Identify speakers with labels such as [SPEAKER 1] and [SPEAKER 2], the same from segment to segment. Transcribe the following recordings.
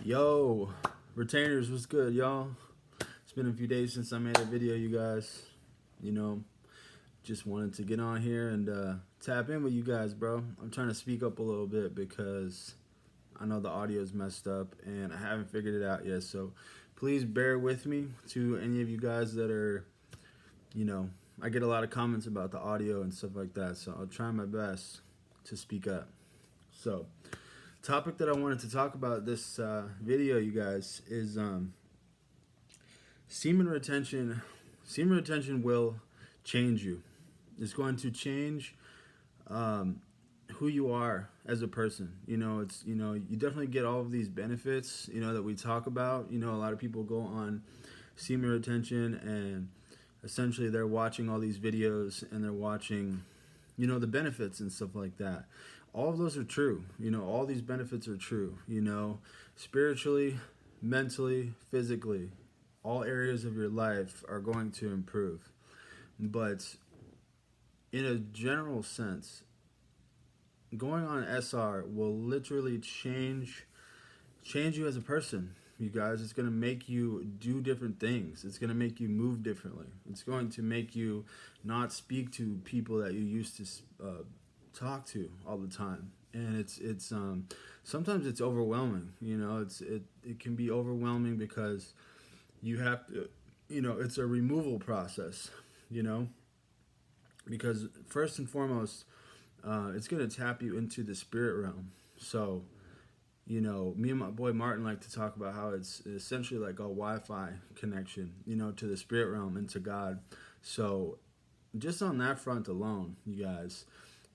[SPEAKER 1] Yo, retainers, what's good, y'all? It's been a few days since I made a video, you guys. You know, just wanted to get on here and tap in with you guys, bro. I'm trying to speak up a little bit because I know the audio is messed up and I haven't figured it out yet. So please bear with me. To any of you guys that are, I get a lot of comments about the audio and stuff like that. So I'll try my best to speak up. So, topic that I wanted to talk about this video, you guys, is semen retention. Semen retention will change you. It's going to change who you are as a person. You definitely get all of these benefits, that we talk about. A lot of people go on semen retention and essentially they're watching all these videos and they're watching, the benefits and stuff like that. All of those are true. All these benefits are true. Spiritually, mentally, physically, all areas of your life are going to improve. But in a general sense, going on SR will literally change you as a person. You guys, it's going to make you do different things. It's going to make you move differently. It's going to make you not speak to people that you used to talk to all the time. And it's sometimes it's overwhelming. It can be overwhelming because you have to, it's a removal process. Because first and foremost, it's going to tap you into the spirit realm. So, me and my boy Martin like to talk about how it's essentially like a Wi-Fi connection, to the spirit realm and to God. So just on that front alone, you guys,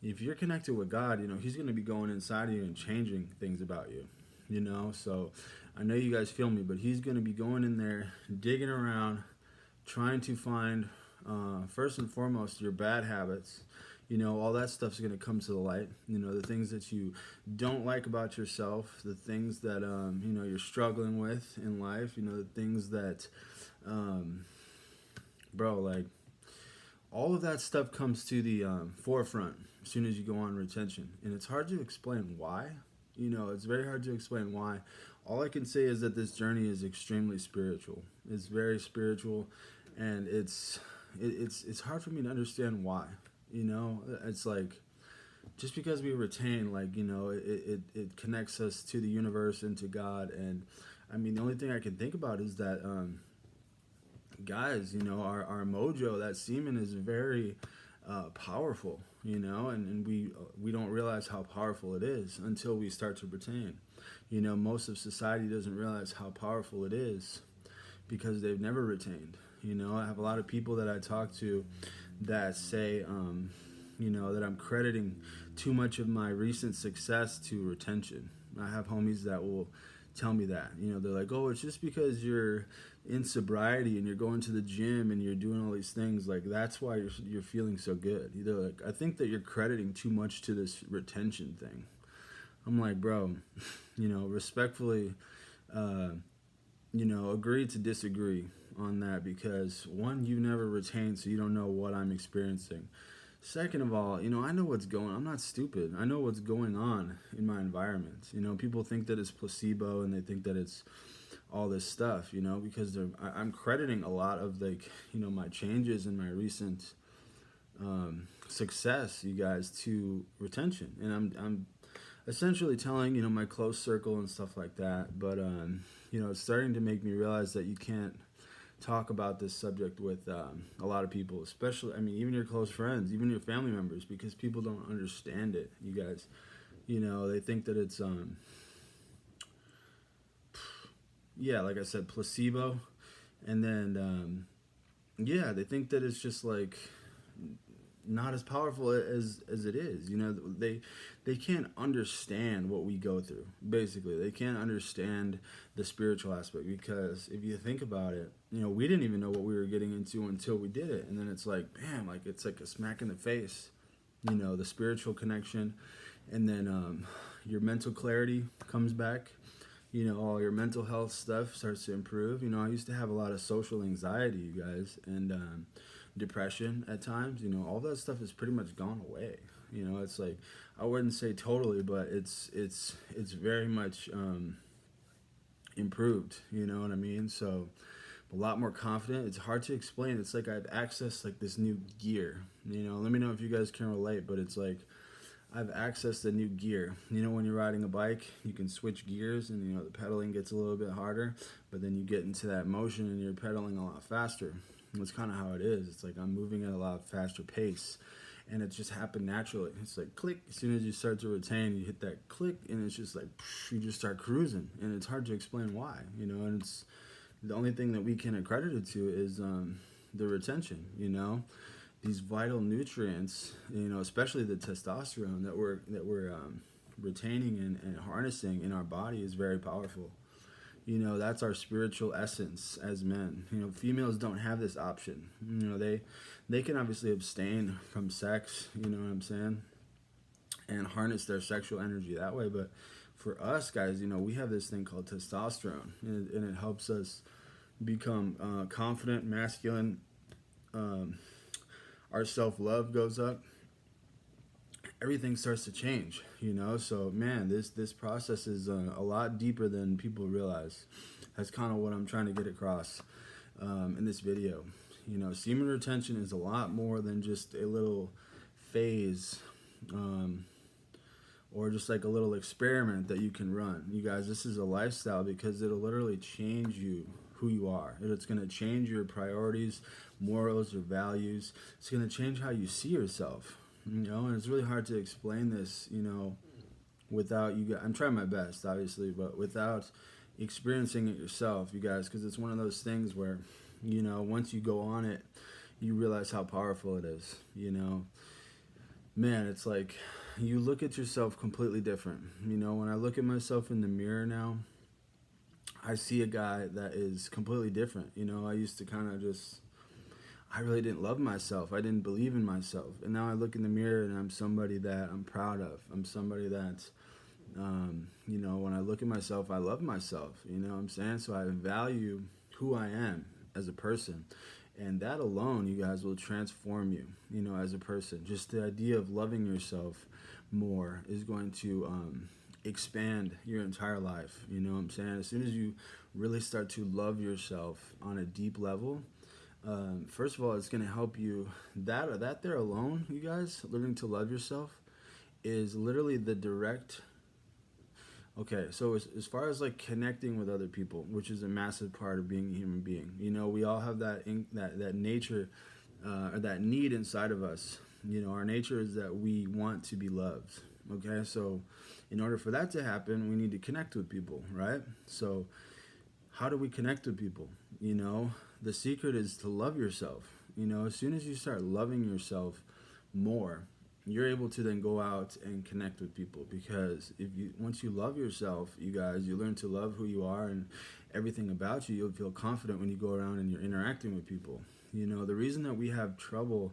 [SPEAKER 1] if you're connected with God, he's going to be going inside of you and changing things about you, So I know you guys feel me, but he's going to be going in there, digging around, trying to find, first and foremost, your bad habits. All that stuff's going to come to the light. The things that you don't like about yourself, the things that, you're struggling with in life, the things that, all of that stuff comes to the forefront as soon as you go on retention. And it's hard to explain why. It's very hard to explain why. All I can say is that this journey is extremely spiritual. It's very spiritual, and it's hard for me to understand why. It's like, just because we retain, it connects us to the universe and to God. And I mean, the only thing I can think about is that, guys, our mojo, that semen is very powerful, and we don't realize how powerful it is until we start to retain. Most of society doesn't realize how powerful it is because they've never retained. I have a lot of people that I talk to that say, that I'm crediting too much of my recent success to retention. I have homies that will tell me that. They're like, oh, it's just because you're in sobriety and you're going to the gym and you're doing all these things, like that's why you're feeling so good. They're like, I think that you're crediting too much to this retention thing. I'm like, bro, respectfully, agree to disagree on that, because one, you've never retained, so you don't know what I'm experiencing. Second of all, I know what's going on. I'm not stupid. I know what's going on in my environment. People think that it's placebo and they think that it's all this stuff, because I'm crediting a lot of my changes and my recent success, you guys, to retention. And I'm essentially telling, my close circle and stuff like that. But, it's starting to make me realize that you can't talk about this subject with a lot of people, especially, even your close friends, even your family members, because people don't understand it, you guys. They think that it's, like I said, placebo. And then, they think that it's just like not as powerful as it is. They can't understand what we go through. Basically, they can't understand the spiritual aspect, because if you think about it, we didn't even know what we were getting into until we did it. And then it's like, bam, like it's like a smack in the face, the spiritual connection. And then your mental clarity comes back. All your mental health stuff starts to improve. I used to have a lot of social anxiety, you guys, and depression at times. All that stuff has pretty much gone away. It's like, I wouldn't say totally, but it's very much improved. You know what I mean? So a lot more confident. It's hard to explain. It's like I've accessed like this new gear. You know, let me know if you guys can relate, but it's like I've accessed a new gear. You know, when you're riding a bike, you can switch gears and, you know, the pedaling gets a little bit harder, but then you get into that motion and you're pedaling a lot faster. And that's kind of how it is. It's like I'm moving at a lot faster pace, and it just happened naturally. It's like click. As soon as you start to retain, you hit that click, and it's just like you just start cruising, and it's hard to explain why. You know, and it's the only thing that we can accredit it to is the retention. You know, these vital nutrients. You know, especially the testosterone that we're retaining and harnessing in our body is very powerful. You know, that's our spiritual essence as men. You know, females don't have this option. You know, they can obviously abstain from sex, you know what I'm saying, and harness their sexual energy that way. But for us guys, you know, we have this thing called testosterone, and it helps us become confident, masculine. Our self-love goes up. Everything starts to change, you know. So man, this process is a lot deeper than people realize. That's kind of what I'm trying to get across in this video. You know, semen retention is a lot more than just a little phase or just like a little experiment that you can run. You guys, this is a lifestyle because it'll literally change you, who you are. It's going to change your priorities, morals, your values. It's going to change how you see yourself. You know, and it's really hard to explain this, you know, without you guys. I'm trying my best, obviously, but without experiencing it yourself, you guys, because it's one of those things where, you know, once you go on it, you realize how powerful it is. You know, man, it's like you look at yourself completely different. You know, when I look at myself in the mirror now, I see a guy that is completely different. You know, I used to kind of just, I really didn't love myself. I didn't believe in myself. And now I look in the mirror and I'm somebody that I'm proud of. I'm somebody that, you know, when I look at myself, I love myself. You know what I'm saying? So I value who I am as a person. And that alone, you guys, will transform you, you know, as a person. Just the idea of loving yourself more is going to expand your entire life. You know what I'm saying? As soon as you really start to love yourself on a deep level, first of all, it's going to help you. That there alone, you guys, learning to love yourself is literally the direct. Okay, so as far as like connecting with other people, which is a massive part of being a human being, you know, we all have that nature or that need inside of us. You know, our nature is that we want to be loved. Okay, so in order for that to happen, we need to connect with people, right? So how do we connect with people? You know, the secret is to love yourself. You know, as soon as you start loving yourself more, you're able to then go out and connect with people, because once you love yourself, you guys, you learn to love who you are and everything about you. You'll feel confident when you go around and you're interacting with people. You know, the reason that we have trouble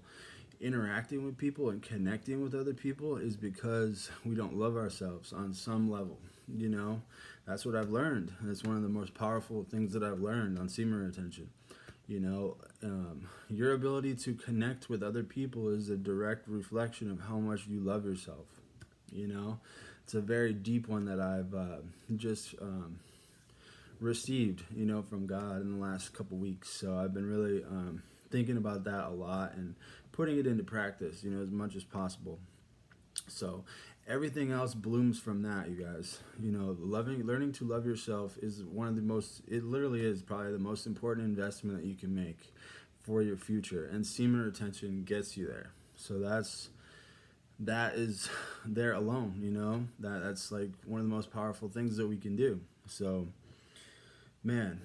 [SPEAKER 1] interacting with people and connecting with other people is because we don't love ourselves on some level. You know, that's what I've learned. It's one of the most powerful things that I've learned on semen retention. You know, your ability to connect with other people is a direct reflection of how much you love yourself. You know, it's a very deep one that I've just received, you know, from God in the last couple weeks. So I've been really thinking about that a lot and putting it into practice, you know, as much as possible. So everything else blooms from that, you guys. You know, learning to love yourself is one of the most, it literally is probably the most important investment that you can make for your future. And semen retention gets you there. So that is there alone, you know, that's like one of the most powerful things that we can do. So, man,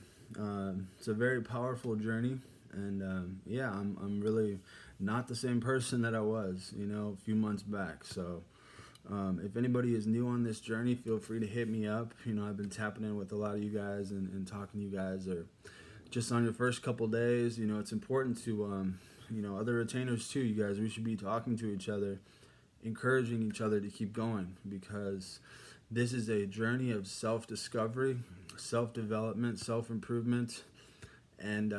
[SPEAKER 1] it's a very powerful journey. And yeah, I'm really not the same person that I was, you know, a few months back. So if anybody is new on this journey, feel free to hit me up. You know, I've been tapping in with a lot of you guys and talking to you guys, or just on your first couple days. You know, it's important to, you know, other retainers too, you guys. We should be talking to each other, encouraging each other to keep going, because this is a journey of self-discovery, self-development, self-improvement, and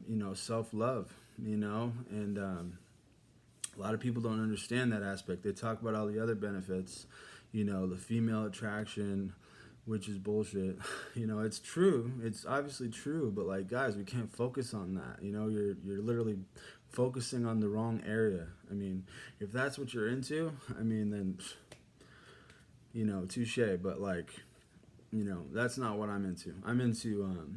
[SPEAKER 1] you know, self-love, you know. And a lot of people don't understand that aspect. They talk about all the other benefits, you know, the female attraction, which is bullshit. You know, it's true. It's obviously true, but like, guys, we can't focus on that. You know, you're literally focusing on the wrong area. I mean, if that's what you're into, I mean, then, you know, touche. But like, you know, that's not what I'm into. I'm into,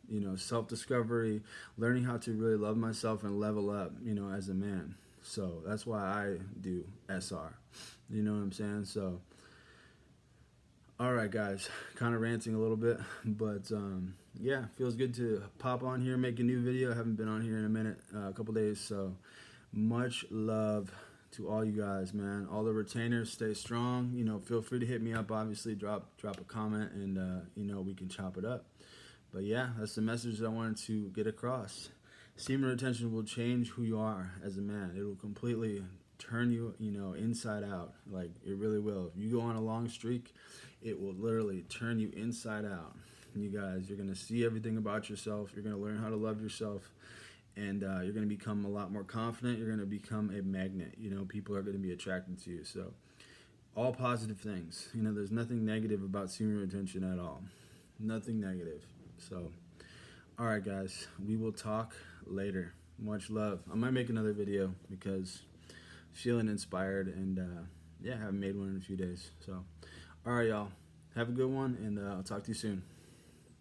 [SPEAKER 1] you know, self-discovery, learning how to really love myself and level up, you know, as a man. So that's why I do SR. You know what I'm saying? So, all right, guys, kind of ranting a little bit, but yeah, feels good to pop on here, make a new video. I haven't been on here in a minute, a couple days, so much love to all you guys, man. All the retainers, stay strong. You know, feel free to hit me up. Obviously, drop a comment, and you know, we can chop it up. But yeah, that's the message that I wanted to get across. Semen retention will change who you are as a man. It will completely turn you, you know, inside out. Like, it really will. If you go on a long streak, it will literally turn you inside out. And you guys, you're going to see everything about yourself. You're going to learn how to love yourself. And you're going to become a lot more confident. You're going to become a magnet. You know, people are going to be attracted to you. So, all positive things. You know, there's nothing negative about semen retention at all. Nothing negative. So, all right, guys. We will talk later. Much love. I might make another video because feeling inspired, and yeah, I haven't made one in a few days. So, all right, y'all, have a good one, and I'll talk to you soon.